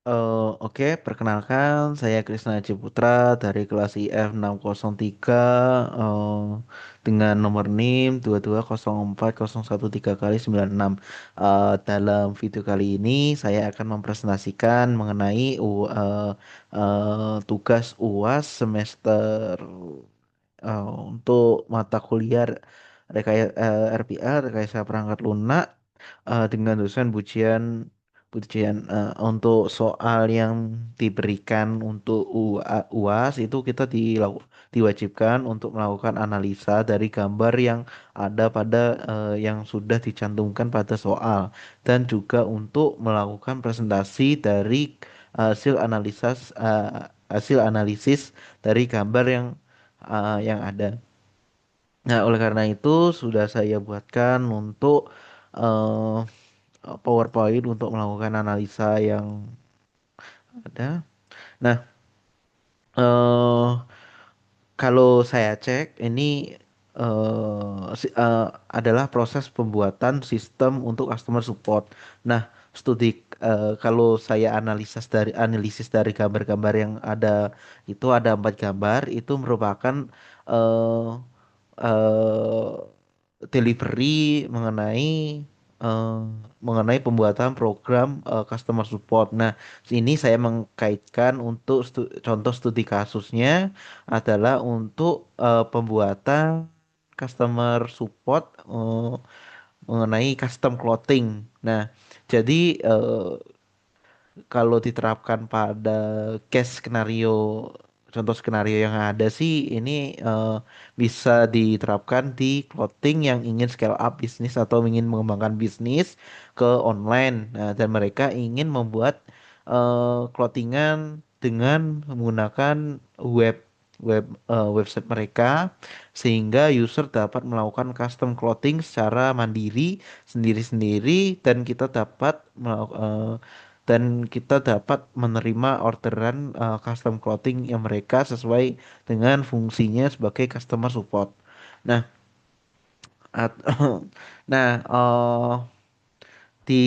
Oke, perkenalkan saya Krisna Ciputra dari kelas IF 603 eh, dengan nomor NIM 22040113 kali 96. Dalam video kali ini saya akan mempresentasikan mengenai tugas UAS semester untuk mata kuliah RPA Rekayasa Perangkat Lunak dengan dosen untuk soal yang diberikan untuk UAS itu kita diwajibkan untuk melakukan analisa dari gambar yang ada pada yang sudah dicantumkan pada soal dan juga untuk melakukan presentasi dari hasil analisis dari gambar yang ada. Nah, oleh karena itu sudah saya buatkan untuk eh, PowerPoint untuk melakukan analisa yang ada. Nah, eh kalau saya cek ini adalah proses pembuatan sistem untuk customer support. Nah, kalau saya analisis dari gambar-gambar yang ada itu ada 4 gambar itu merupakan eh, eh, delivery eh, mengenai pembuatan program customer support. Nah, ini saya mengkaitkan untuk contoh studi kasusnya adalah untuk pembuatan customer support mengenai custom clothing. Nah, jadi kalau diterapkan pada case skenario contoh skenario yang ada sih ini bisa diterapkan di clothing yang ingin scale up bisnis atau ingin mengembangkan bisnis ke online. Nah, dan mereka ingin membuat clothingan dengan menggunakan web website mereka sehingga user dapat melakukan custom clothing secara mandiri sendiri-sendiri dan kita dapat menerima orderan custom clothing yang mereka sesuai dengan fungsinya sebagai customer support. Nah, at- nah di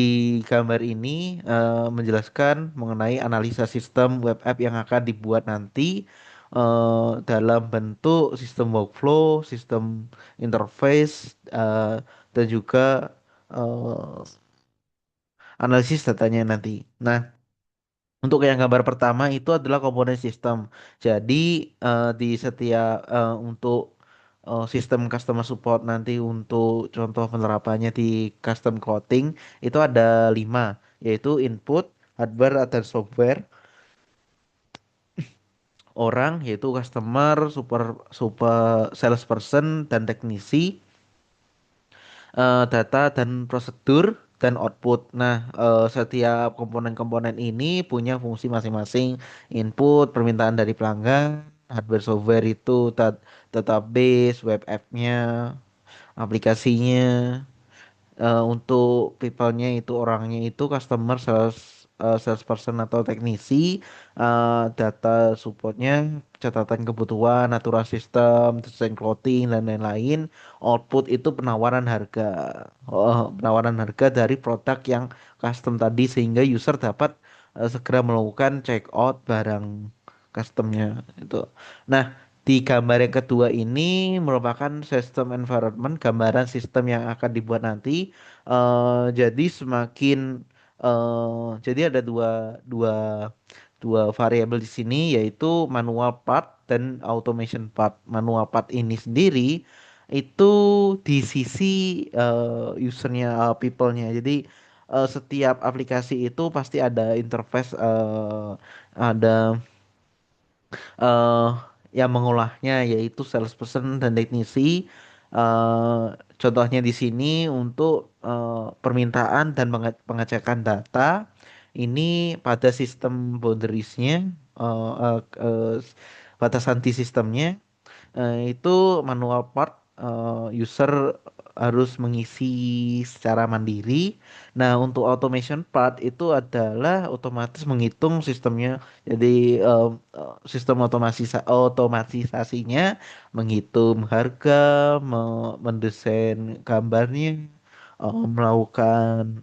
gambar ini menjelaskan mengenai analisa sistem web app yang akan dibuat nanti dalam bentuk sistem workflow, sistem interface, dan juga eh, analisis datanya nanti. Nah, untuk yang gambar pertama itu adalah komponen sistem. Jadi untuk sistem customer support nanti untuk contoh penerapannya di custom clothing itu ada 5, yaitu input, hardware atau software, orang yaitu customer, super super salesperson dan teknisi, data dan prosedur dan output. Nah, setiap komponen-komponen ini punya fungsi masing-masing. Input, permintaan dari pelanggan, hardware software itu database, web app-nya, aplikasinya. Untuk people-nya itu orangnya itu customer salesperson atau teknisi, data supportnya, catatan kebutuhan, aturan sistem, desain clothing dan lain-lain. Output itu penawaran harga dari produk yang custom tadi sehingga user dapat segera melakukan check out barang customnya itu. Nah, di gambar yang kedua ini merupakan sistem environment, gambaran sistem yang akan dibuat nanti. Jadi jadi ada dua dua variabel di sini yaitu manual part dan automation part. Manual part ini sendiri itu di sisi usernya, people-nya. Jadi setiap aplikasi itu pasti ada interface, ada eh yang mengolahnya yaitu salesperson dan teknisi. Contohnya di sini untuk permintaan dan pengecekan data ini pada sistem boundariesnya, eh, eh, eh, batasan di sistemnya itu manual part, user harus mengisi secara mandiri. Nah, untuk automation part itu adalah otomatis menghitung sistemnya. Jadi sistem otomatisasinya menghitung harga, mendesain gambarnya, melakukan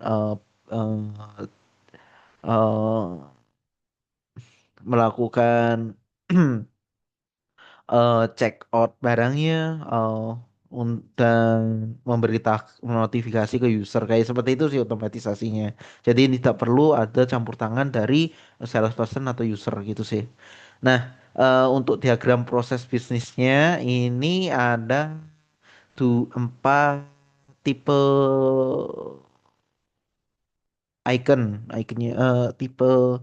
melakukan check out barangnya, dan notifikasi ke user kayak seperti itu sih otomatisasinya. Jadi ini tidak perlu ada campur tangan dari salesperson atau user gitu sih. Nah, untuk diagram proses bisnisnya ini ada empat tipe iconnya, tipe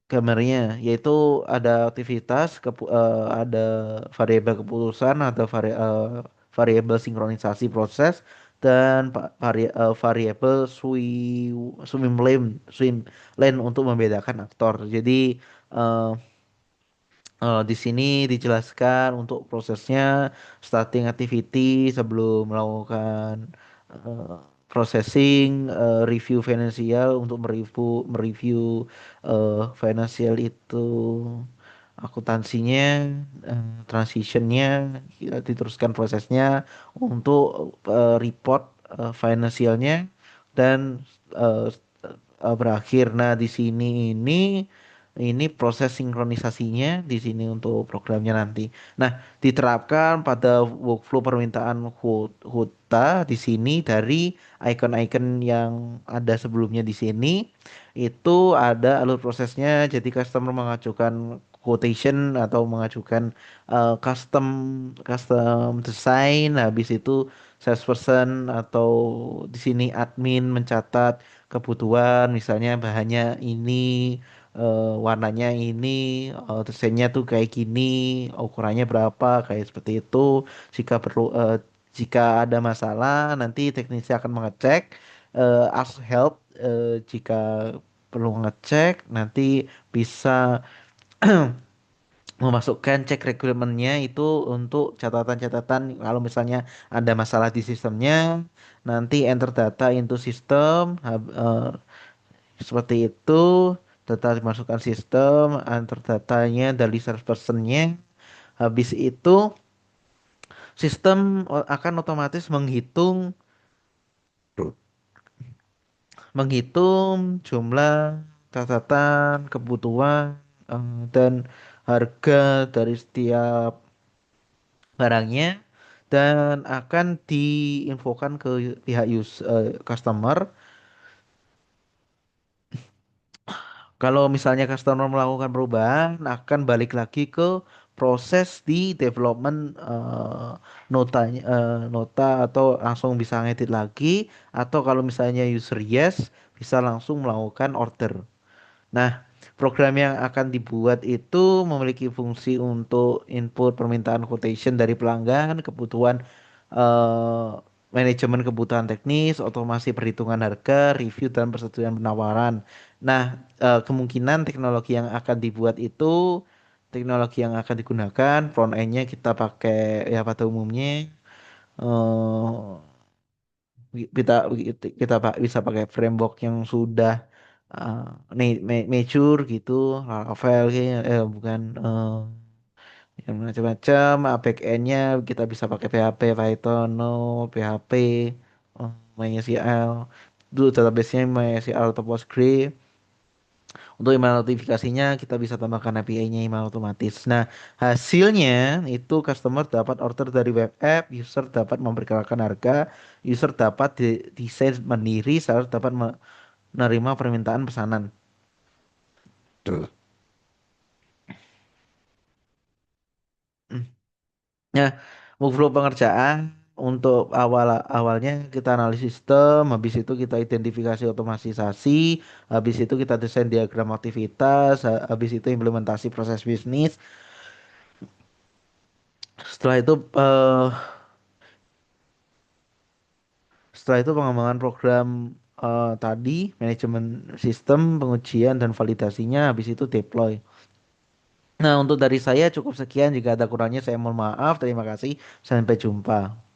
gambarnya, yaitu ada aktivitas, ada variabel keputusan, ada variabel sinkronisasi proses, dan variabel swim lane untuk membedakan aktor. Jadi eh, di sini dijelaskan untuk prosesnya starting activity sebelum melakukan eh, processing, review finansial untuk mereview finansial itu akuntansinya, transitionnya, ya, diteruskan prosesnya untuk report finansialnya dan eh, berakhir. Nah, di sini ini proses sinkronisasinya di sini untuk programnya nanti. Nah, diterapkan pada workflow permintaan HUTA di sini dari icon-icon yang ada sebelumnya di sini itu ada alur prosesnya. Jadi customer mengajukan quotation atau mengajukan custom custom design. Habis itu salesperson atau di sini admin mencatat kebutuhan, misalnya bahannya ini, warnanya ini, desainnya tuh kayak gini, ukurannya berapa, kayak seperti itu. Jika ada masalah, nanti teknisi akan mengecek, ask help, jika perlu ngecek, nanti bisa memasukkan cek requirementnya itu untuk catatan-catatan kalau misalnya ada masalah di sistemnya, nanti enter data into sistem, seperti itu, data dimasukkan sistem, enter datanya dari service personnya. Habis itu sistem akan otomatis menghitung jumlah catatan, kebutuhan, dan harga dari setiap barangnya dan akan diinfokan ke pihak customer. Kalau misalnya customer melakukan perubahan, akan balik lagi ke proses di development, nota atau langsung bisa ngedit lagi, atau kalau misalnya user yes, bisa langsung melakukan order. Nah, program yang akan dibuat itu memiliki fungsi untuk input permintaan quotation dari pelanggan, kebutuhan, eh, manajemen kebutuhan teknis, otomasi perhitungan harga, review dan persetujuan penawaran. Nah, kemungkinan teknologi yang akan dibuat itu, teknologi yang akan digunakan, front end-nya kita pakai ya pada umumnya, eh, kita bisa pakai framework yang sudah uh, mature gitu, Laravel kayaknya, bukan, yang macam-macam. Backend-nya kita bisa pakai PHP, Python, Node, PHP, MySQL. Itu database-nya MySQL atau Postgre. Untuk email notifikasinya kita bisa tambahkan API-nya email otomatis. Nah, hasilnya itu customer dapat order dari web app, user dapat memperkirakan harga, user dapat desain mandiri, seller dapat menerima permintaan pesanan. Tuh. Hmm. Nah, workflow pengerjaan untuk awalnya kita analisis sistem, habis itu kita identifikasi otomatisasi, habis itu kita desain diagram aktivitas, habis itu implementasi proses bisnis. Setelah itu eh, setelah itu pengembangan program, tadi manajemen sistem, pengujian dan validasinya, habis itu deploy. Nah, untuk dari saya cukup sekian. Jika ada kurangnya saya mohon maaf. Terima kasih. Sampai jumpa.